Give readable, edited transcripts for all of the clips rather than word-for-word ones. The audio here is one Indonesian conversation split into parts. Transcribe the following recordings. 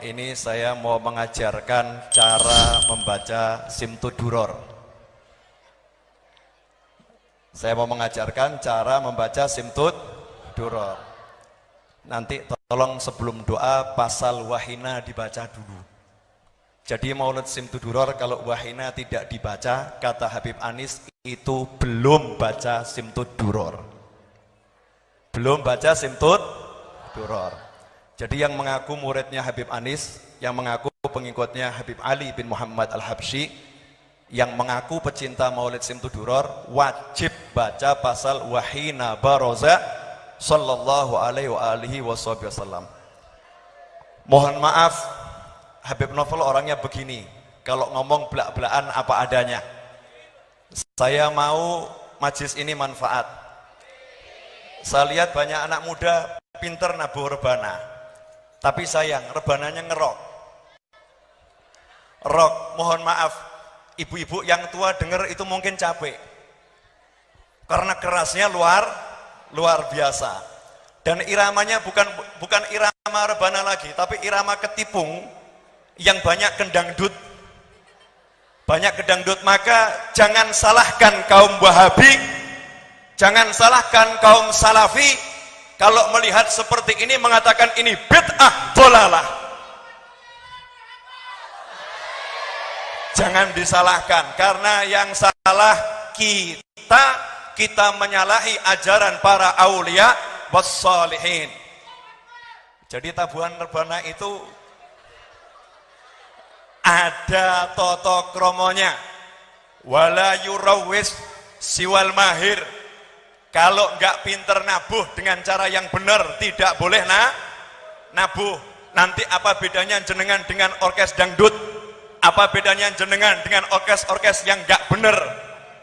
ini saya mau mengajarkan cara membaca Simtud Duror. Saya mau mengajarkan cara membaca Simtud Duror. Nanti tolong sebelum doa pasal wahina dibaca dulu. Jadi Maulid Simtud Duror kalau wahina tidak dibaca, kata Habib Anis itu belum baca Simtud Duror. Belum baca Simtud Duror. Jadi yang mengaku muridnya Habib Anis, yang mengaku pengikutnya Habib Ali bin Muhammad Al-Habsyi, yang mengaku pecinta Maulid Simtud Duror, wajib baca pasal wahina baroza sallallahu alaihi wasallam. Mohon maaf, Habib Novel orangnya begini, kalau ngomong belak-belakan apa adanya. Saya mau majlis ini manfaat. Saya lihat banyak anak muda pinter nabuh rebana. Tapi sayang, rebananya ngerok. Rock, mohon maaf, ibu-ibu yang tua dengar itu mungkin capek. Karena kerasnya luar biasa. Dan iramanya bukan irama rebana lagi, tapi irama ketipung yang banyak kendangdut. Banyak kedangdut, maka jangan salahkan kaum Wahabi, jangan salahkan kaum Salafi. Kalau melihat seperti ini mengatakan ini bid'ah dhalalah. Jangan disalahkan, karena yang salah kita menyalahi ajaran para aulia wassalihin. Jadi tabuhan rebana itu ada toto kromonya. Wala yurawis siwal mahir. Kalau enggak pinter nabuh dengan cara yang benar, tidak boleh nabuh. Nanti apa bedanya jenengan dengan orkes dangdut? Apa bedanya jenengan dengan orkes-orkes yang enggak benar?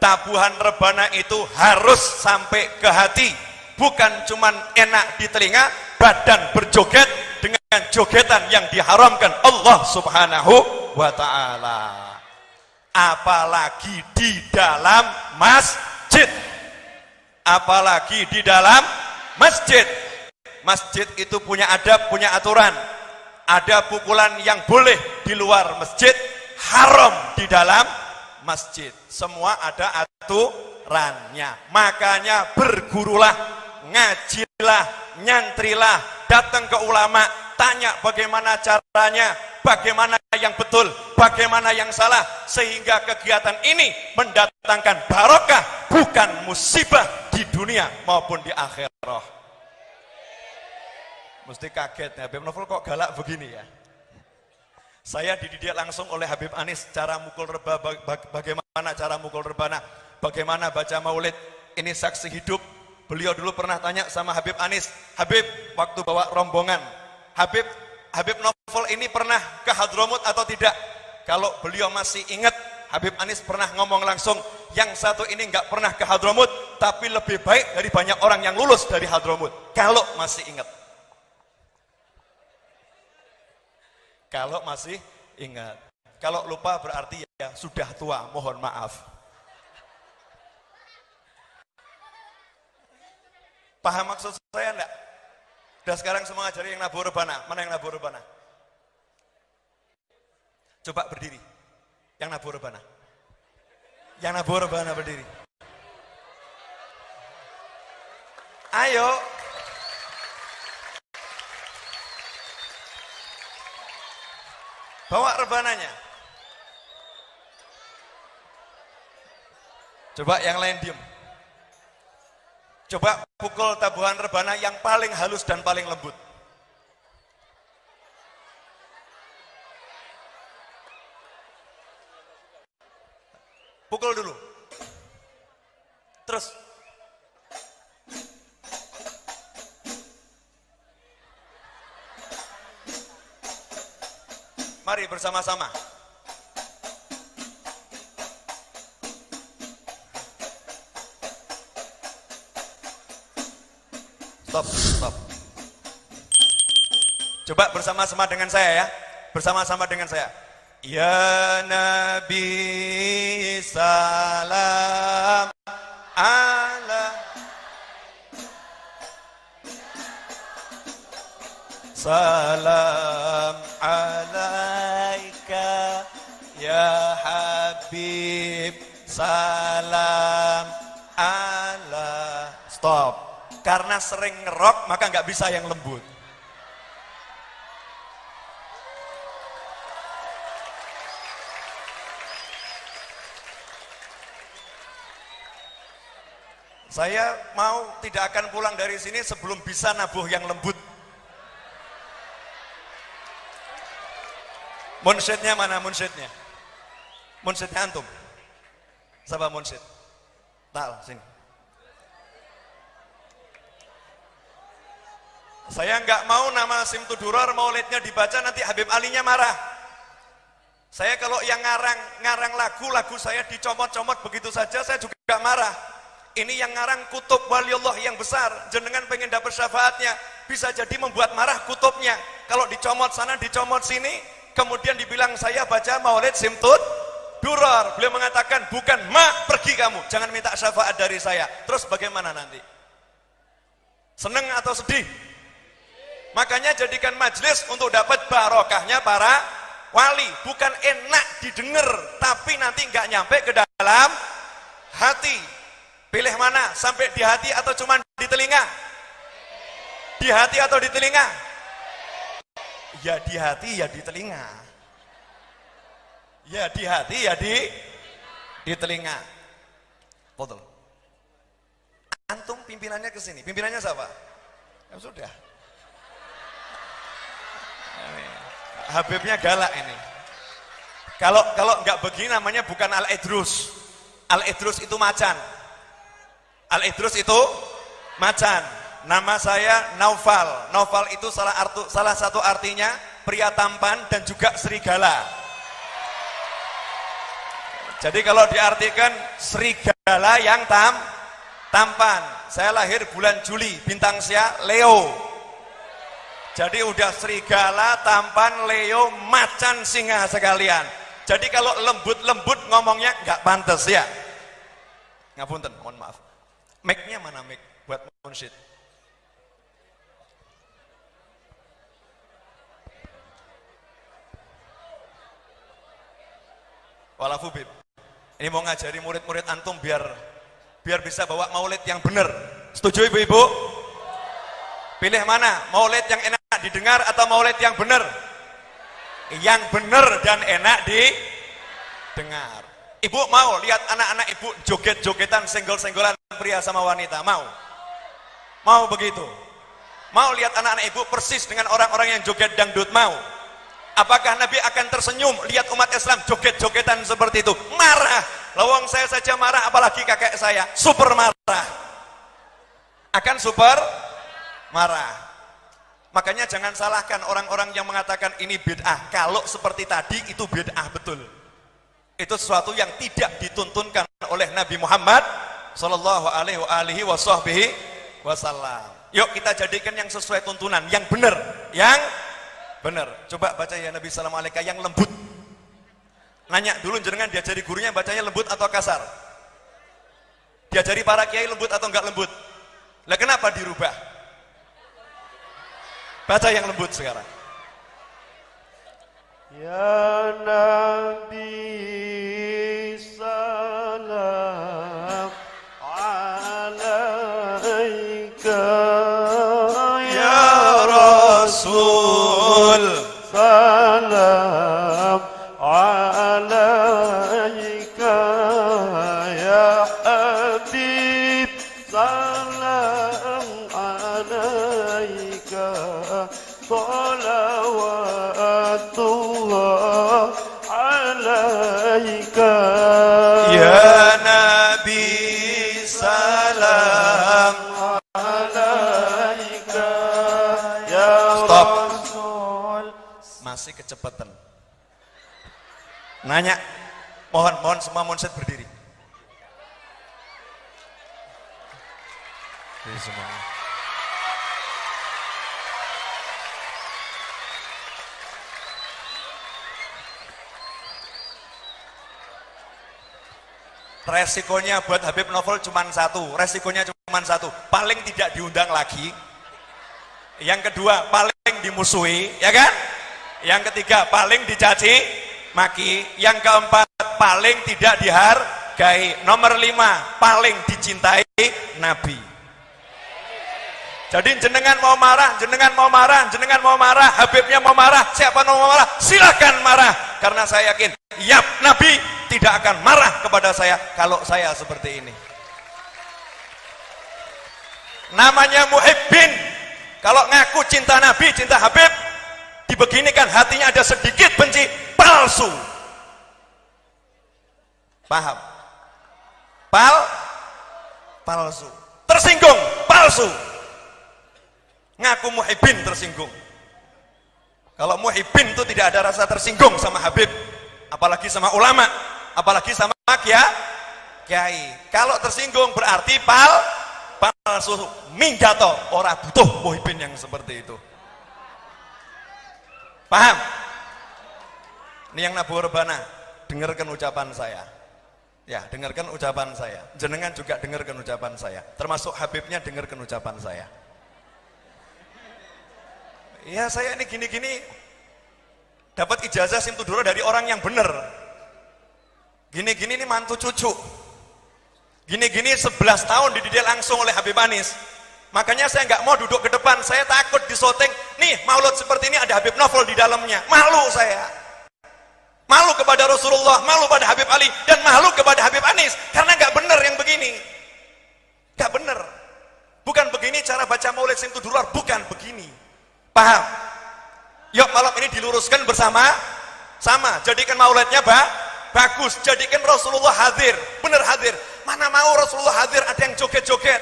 Tabuhan rebana itu harus sampai ke hati. Bukan cuman enak di telinga, badan berjoget dengan jogetan yang diharamkan Allah Subhanahu wa ta'ala. Apalagi di dalam masjid. Apalagi di dalam masjid. Masjid itu punya adab, punya aturan. Ada pukulan yang boleh di luar masjid, haram di dalam masjid. Semua ada aturannya. Makanya bergurulah, ngajilah, nyantrilah, datang ke ulama, tanya bagaimana caranya, bagaimana yang betul, bagaimana yang salah, sehingga kegiatan ini mendatangkan barokah, bukan musibah di dunia maupun di akhirat. Mesti kaget, Habib Novel kok galak begini ya. Saya dididik langsung oleh Habib Anis cara mukul reba, bagaimana cara mukul rebana, bagaimana baca maulid. Ini saksi hidup. Beliau dulu pernah tanya sama Habib Anis, Habib, waktu bawa rombongan, Habib Novel ini pernah ke Hadramut atau tidak? Kalau beliau masih ingat, Habib Anis pernah ngomong langsung, yang satu ini nggak pernah ke Hadramut, tapi lebih baik dari banyak orang yang lulus dari Hadramut. Kalau masih ingat. Kalau masih ingat. Kalau lupa berarti ya sudah tua, mohon maaf. Paham maksud saya enggak? Udah sekarang semua ngajari yang nabuh rebana. Mana yang nabuh rebana? Coba berdiri. Yang nabuh rebana. Yang nabuh rebana berdiri. Ayo. Bawa rebananya. Coba yang lain diem. Coba pukul tabuhan rebana yang paling halus dan paling lembut. Pukul dulu. Terus. Mari bersama-sama. Stop. Coba bersama-sama dengan saya ya. Bersama-sama dengan saya. Ya Nabi salam ala salam alaika ya Habib salam ala. Stop. Karena sering ngerok maka nggak bisa yang lembut. Saya mau tidak akan pulang dari sini sebelum bisa nabuh yang lembut. Munsyidnya mana munsyidnya? Munsyidnya antum. Siapa munsyid? Tak, sini. Saya nggak mau nama Simtud Duror maulidnya dibaca nanti Habib Alinya marah. Saya kalau yang ngarang lagu saya dicomot-comot begitu saja saya juga marah. Ini yang ngarang kutub waliullah yang besar, jenengan pengen dapat syafaatnya, bisa jadi membuat marah kutubnya. Kalau dicomot sana, dicomot sini, kemudian dibilang saya baca maulid Simtud Duror. Beliau mengatakan, bukan, mak pergi kamu, jangan minta syafaat dari saya. Terus bagaimana nanti? Seneng atau sedih? Makanya jadikan majelis untuk dapat barokahnya para wali. Bukan enak didengar, tapi nanti nggak nyampe ke dalam hati. Pilih mana? Sampai di hati atau cuma di telinga? Di hati atau di telinga? Ya di hati, ya di telinga. Ya di hati, ya di telinga. Betul. Antum pimpinannya ke sini. Pimpinannya siapa? Ya sudah. Habibnya galak ini. Kalau nggak begini namanya bukan Al-Idrus. Al-Idrus itu macan. Al-Idrus itu macan. Nama saya Naufal. Naufal itu salah satu artinya pria tampan dan juga serigala. Jadi kalau diartikan serigala yang tampan. Saya lahir bulan Juli, bintang saya Leo. Jadi udah serigala, tampan, Leo, macan, singa sekalian. Jadi kalau lembut-lembut ngomongnya nggak pantas ya. Ngapunten, mohon maaf. Mic-nya mana mic buat munsyid? Walafu Bib. Ini mau ngajari murid-murid antum biar bisa bawa maulid yang benar. Setuju ibu-ibu? Pilih mana? Maulid yang enak didengar atau maulid yang benar? Yang benar dan enak didengar. Ibu mau lihat anak-anak ibu joget-jogetan, senggol-senggolan pria sama wanita? Mau begitu? Mau lihat anak-anak ibu persis dengan orang-orang yang joget dangdut? Mau? Apakah Nabi akan tersenyum lihat umat Islam joget-jogetan seperti itu? Marah. Lawang saya saja marah, apalagi kakek saya. Super marah. Akan super marah. Makanya jangan salahkan orang-orang yang mengatakan ini bid'ah. Kalau seperti tadi itu bid'ah betul. Itu sesuatu yang tidak dituntunkan oleh Nabi Muhammad sallallahu alaihi wasallam. Yuk kita jadikan yang sesuai tuntunan, yang benar, Coba baca ya Nabi sallallahu alaihi wasallam yang lembut. Nanya dulu jenengan diajari gurunya bacanya lembut atau kasar? Diajari para kiai lembut atau enggak lembut? Lah kenapa dirubah? Baca yang lembut sekarang. Ya Nabi salam alaika, Ya Rasul salam alaika, Ya Habib salam alaika, salawatullah alaika, Ya Nabi salam alaika, Ya Stop. Rasul. Masih kecepatan. Nanya, mohon semua munsyid berdiri. Jadi semuanya. Resikonya buat Habib Novel cuma satu, paling tidak diundang lagi. Yang kedua, paling dimusuhi, ya kan? Yang ketiga, paling dicaci maki. Yang keempat, paling tidak dihargai. Nomor 5, paling dicintai Nabi. Jadi jenengan mau marah, Habibnya mau marah, siapa mau marah, silahkan marah. Karena saya yakin, Nabi tidak akan marah kepada saya kalau saya seperti ini. Namanya muhibbin. Kalau ngaku cinta Nabi, cinta Habib, dibeginikan hatinya ada sedikit benci, palsu. Paham? Palsu. Tersinggung, palsu. Ngaku muhibbin tersinggung. Kalau muhibbin itu tidak ada rasa tersinggung sama Habib, apalagi sama ulama, apalagi sama kiai. Kalau tersinggung berarti palsu, minggato, orang butuh muhibbin yang seperti itu. Paham? Ini yang Nabu Rebana, dengarkan ucapan saya. Ya, dengarkan ucapan saya. Jenengan juga dengarkan ucapan saya. Termasuk Habibnya dengarkan ucapan saya. Ya, saya ini gini-gini dapat ijazah Simtudura dari orang yang benar. Gini-gini ini mantu cucu. Gini-gini 11 tahun dididik langsung oleh Habib Anis. Makanya saya nggak mau duduk ke depan, saya takut disoting. Nih, maulud seperti ini ada Habib Novel di dalamnya. Malu saya. Malu kepada Rasulullah, malu pada Habib Ali, dan malu kepada Habib Anis. Karena nggak benar yang begini. Nggak benar. Bukan begini cara baca maulid Simtudura, bukan begini. Paham? Yuk malam ini diluruskan bersama-sama. Jadikan maulidnya bagus. Jadikan Rasulullah hadir, benar hadir. Mana mau Rasulullah hadir ada yang joget-joget.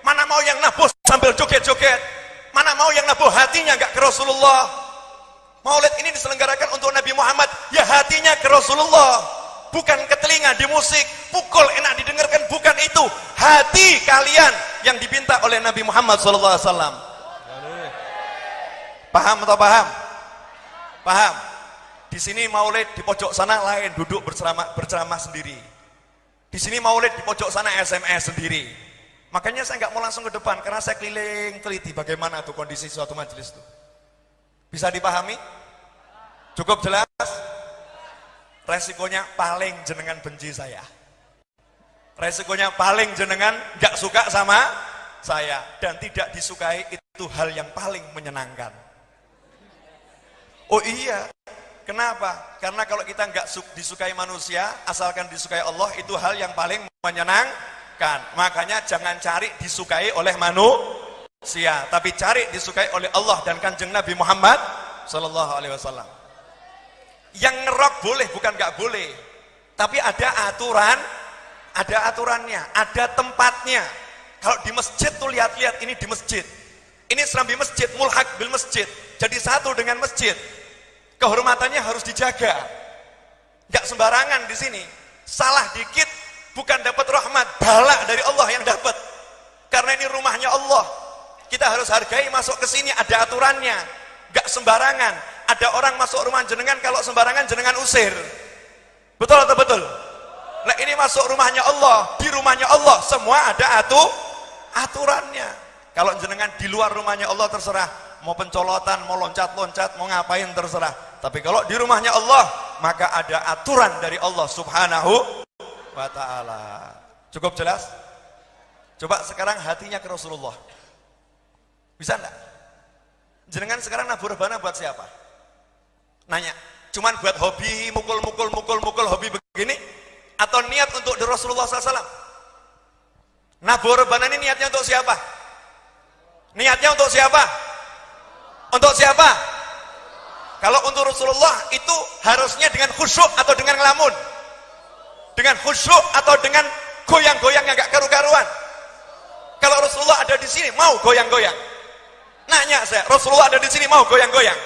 Mana mau yang nabuh sambil joget-joget. Mana mau yang nabuh hatinya nggak ke Rasulullah. Maulid ini diselenggarakan untuk Nabi Muhammad, ya hatinya ke Rasulullah, bukan ke telinga di musik, pukul enak didengarkan, bukan itu. Hati kalian yang dipinta oleh Nabi Muhammad SAW. Paham atau paham? Paham. Di sini maulid, di pojok sana lain, duduk berceramah sendiri. Di sini maulid, di pojok sana SMS sendiri. Makanya saya nggak mau langsung ke depan, karena saya keliling teliti bagaimana tuh kondisi suatu majelis itu. Bisa dipahami? Cukup jelas? Resikonya paling jenengan benci saya. Resikonya paling jenengan nggak suka sama saya, dan tidak disukai itu hal yang paling menyenangkan. Oh iya, kenapa? Karena kalau kita nggak disukai manusia, asalkan disukai Allah, itu hal yang paling menyenangkan. Makanya jangan cari disukai oleh manusia, tapi cari disukai oleh Allah dan Kanjeng Nabi Muhammad Sallallahu Alaihi Wasallam. Yang ngerok boleh, bukan nggak boleh, tapi ada aturannya, ada tempatnya. Kalau di masjid tuh lihat-lihat, ini di masjid, ini serambi masjid, mulhaq bil masjid, jadi satu dengan masjid. Kehormatannya harus dijaga, nggak sembarangan di sini. Salah dikit bukan dapat rahmat, bala dari Allah yang dapat. Karena ini rumahnya Allah, kita harus hargai. Masuk ke sini ada aturannya, nggak sembarangan. Ada orang masuk rumah jenengan, kalau sembarangan jenengan usir. Betul atau betul? Nah ini masuk rumahnya Allah, di rumahnya Allah semua ada aturannya. Kalau jenengan di luar rumahnya Allah terserah, mau pencolotan, mau loncat-loncat, mau ngapain terserah. Tapi kalau di rumahnya Allah, maka ada aturan dari Allah Subhanahu wa ta'ala. Cukup jelas? Coba sekarang hatinya ke Rasulullah. Bisa enggak? Jenengan sekarang nabur rebana buat siapa? Nanya, cuman buat hobi, mukul hobi begini? Atau niat untuk di Rasulullah SAW? Nabur rebana ini niatnya untuk siapa? Niatnya untuk siapa? Untuk siapa? Kalau untuk Rasulullah itu harusnya dengan khusyuk atau dengan ngelamun? Dengan khusyuk atau dengan goyang-goyang yang gak karu-karuan? Kalau Rasulullah ada di sini mau goyang-goyang? Nanya saya, Rasulullah ada di sini mau goyang-goyang?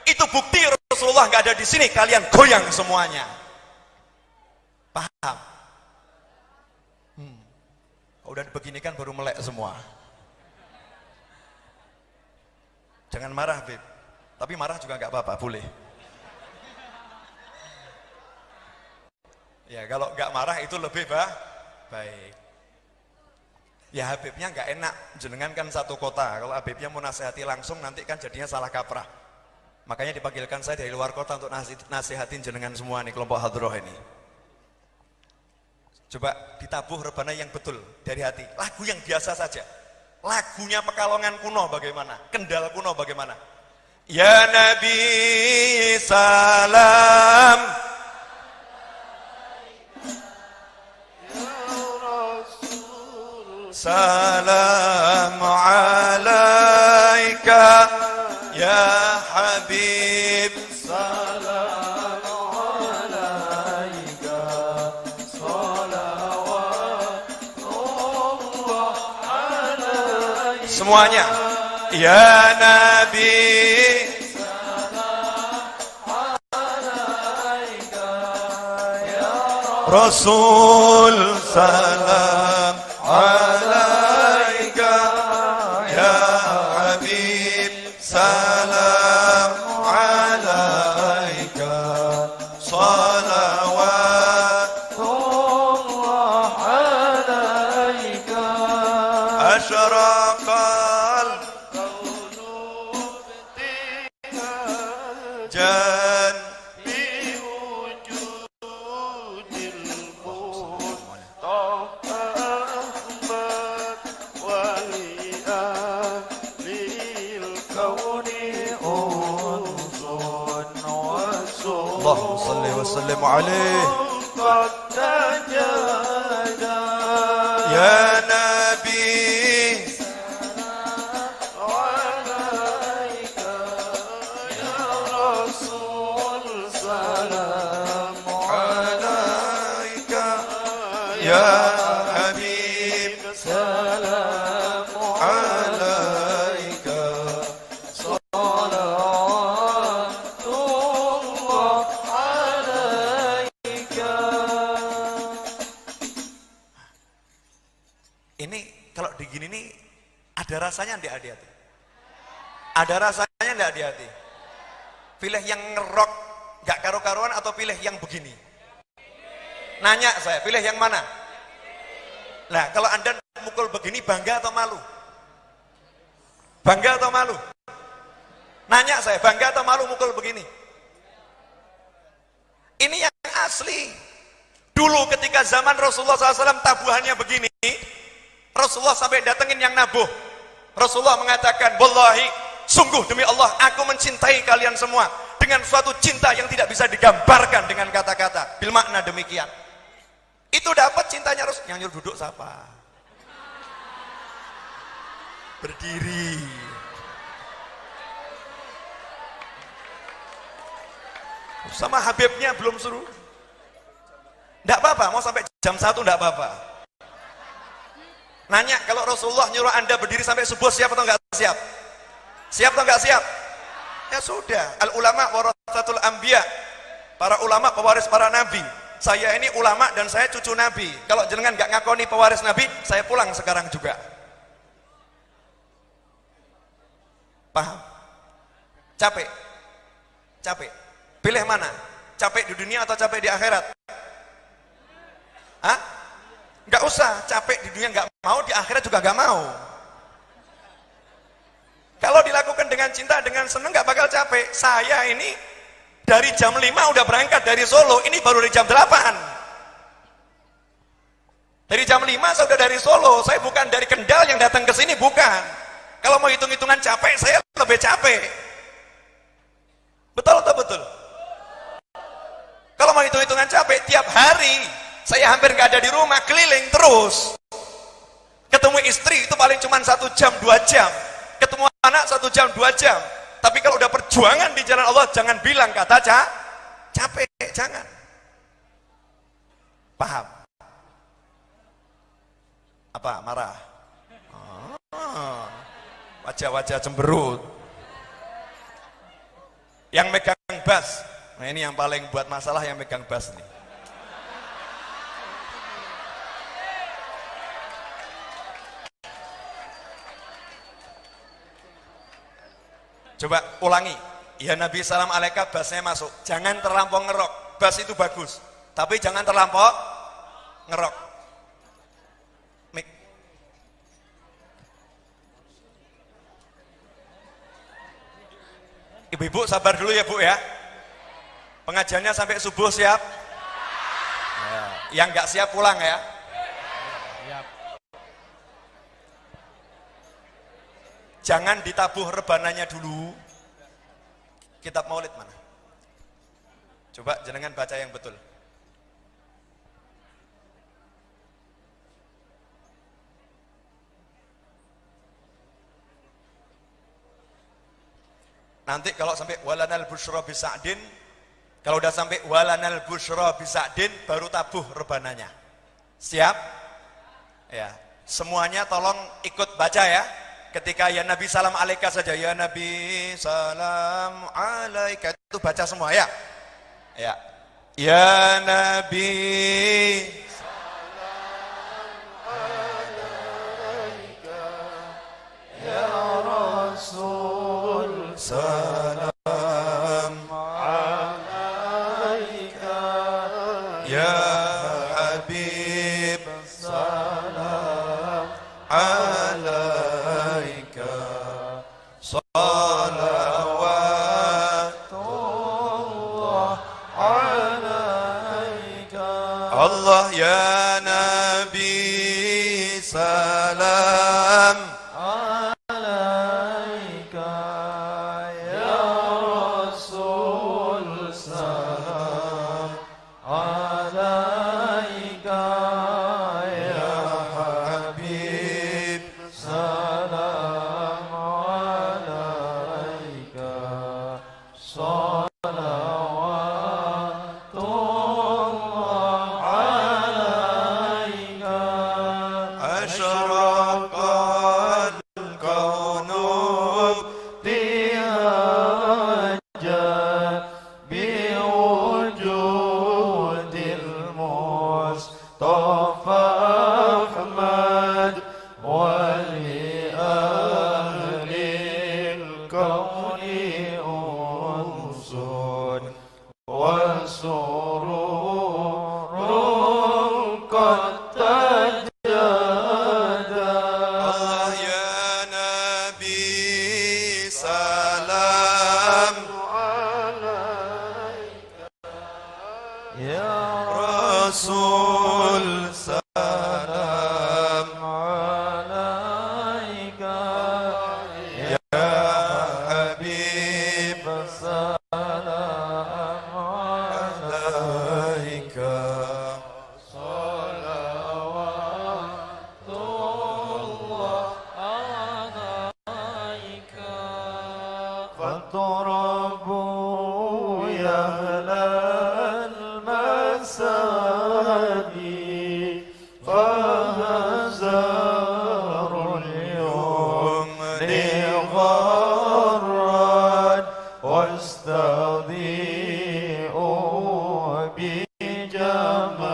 Itu bukti Rasulullah gak ada di sini, kalian goyang semuanya. Paham? Udah begini kan baru melek semua. Jangan marah, Beb. Tapi marah juga nggak apa-apa, boleh. Ya kalau nggak marah itu lebih baik. Ya Habibnya nggak enak, jenengan kan satu kota. Kalau Habibnya mau nasihati langsung nanti kan jadinya salah kaprah. Makanya dipanggilkan saya dari luar kota untuk nasihatin jenengan semua nih kelompok hadroh ini. Coba ditabuh rebana yang betul dari hati. Lagu yang biasa saja. Lagunya Pekalongan kuno bagaimana? Kendal kuno bagaimana? Ya Nabi salam, salam alaika ya Habib, salam alaika, salawatullah alaika. Semuanya. Ya Nabi salam alaika ya Rasul, salam alaika ya Habib, salam alaika, salawatullah alaika. Asyraqal jan Allahumma salli wa sallim alaihi ya Nabi alaika ya Rasul, salam alaika ya Habib, salam alaika, salawatullah alaika. Ini kalau digini nih ada rasanya enggak hati-hati? Ada rasanya enggak hati-hati? Pilih yang ngerok enggak karu-karuan atau pilih yang begini? Nanya saya, pilih yang mana? Nah, kalau Anda mukul begini bangga atau malu? Bangga atau malu? Nanya saya, bangga atau malu mukul begini? Ini yang asli. Dulu ketika zaman Rasulullah SAW tabuhannya begini, Rasulullah sampai datengin yang nabuh. Rasulullah mengatakan, wallahi, sungguh demi Allah, aku mencintai kalian semua dengan suatu cinta yang tidak bisa digambarkan dengan kata-kata. Bil makna demikian. Itu dapat cintanya Rasul. Yang nyuruh duduk siapa? Berdiri. Sama Habibnya belum suruh. Enggak apa-apa, mau sampai jam 1 enggak apa-apa. Nanya, kalau Rasulullah nyuruh Anda berdiri sampai subuh, siap atau enggak siap? Siap atau enggak siap? Ya sudah, al ulama warasatul anbiya. Para ulama pewaris para nabi. Saya ini ulama dan saya cucu nabi. Kalau jenengan enggak ngakoni pewaris nabi, saya pulang sekarang juga. Paham? Capek? Capek? Pilih mana? Capek di dunia atau capek di akhirat? Hah? Enggak usah, capek di dunia enggak mau, di akhirat juga enggak mau. Kalau dilakukan dengan cinta, dengan senang enggak bakal capek. Saya ini dari jam 5 udah berangkat dari Solo, ini baru dari jam 8. Dari jam 5 saya udah dari Solo, saya bukan dari Kendal yang datang ke sini, bukan. Kalau mau hitung-hitungan capek, saya lebih capek. Betul atau betul? Kalau mau hitung-hitungan capek, tiap hari saya hampir nggak ada di rumah, keliling terus. Ketemu istri itu paling cuma 1 jam, 2 jam. Ketemu anak 1 jam, 2 jam. Tapi kalau udah perjuangan di jalan Allah, jangan bilang kata capek, jangan. Paham? Apa? Marah? Wajah-wajah cemberut. Yang megang bass, nah ini yang paling buat masalah yang megang bass nih. Coba ulangi. Ya Nabi salam alaika, bassnya masuk. Jangan terlampau ngerok. Bass itu bagus, tapi jangan terlampau ngerok. Mik. Ibu-ibu sabar dulu ya Bu ya. Pengajiannya sampai subuh siap? Ya. Yang nggak siap pulang ya. Jangan ditabuh rebananya dulu. Kitab Maulid mana? Coba jenengan baca yang betul. Nanti kalau sampai walanal busyra bisa'din, kalau udah sampai walanal busyra bisa'din, baru tabuh rebananya. Siap? Ya. Semuanya tolong ikut baca ya. Ketika ya Nabi salam alaika saja, ya Nabi salam alaika, itu baca semua ya. Ya. Ya Nabi salam alaika, ya Rasul salam alaika, ya Habib salam alaika, salawatullah alaika. Allah ya Nabi salam alaika, ya Rasul salam alaika, ya Habib salam alaika, salawatullah alaika. Asyraqal kaunu bihaja biwujudil Mustafa Ahmad wali ahlil kauni unsun wa sururun qad tajada. Allah ya Nabi salam alaika, ya Rasul salam alaika, ya Habib salam alaika, salawatullah alaika. Fatrabu ya ahlal masadi, fahazarul yumni gharrad, wastadhi'u bijamalin,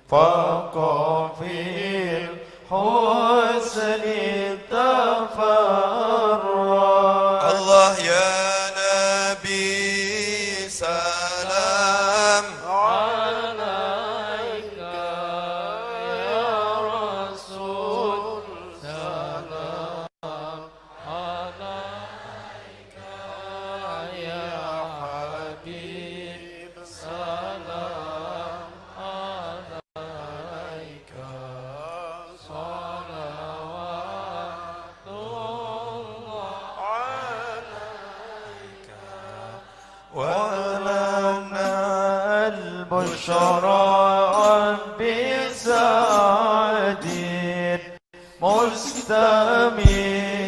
faqafil husni tafarrad. Allah ya Nabi salam alaika, ya Rasul salam alaika, ya Habib salam alaika, salawatullah alaika. ولنا البشرى بسعد مستمر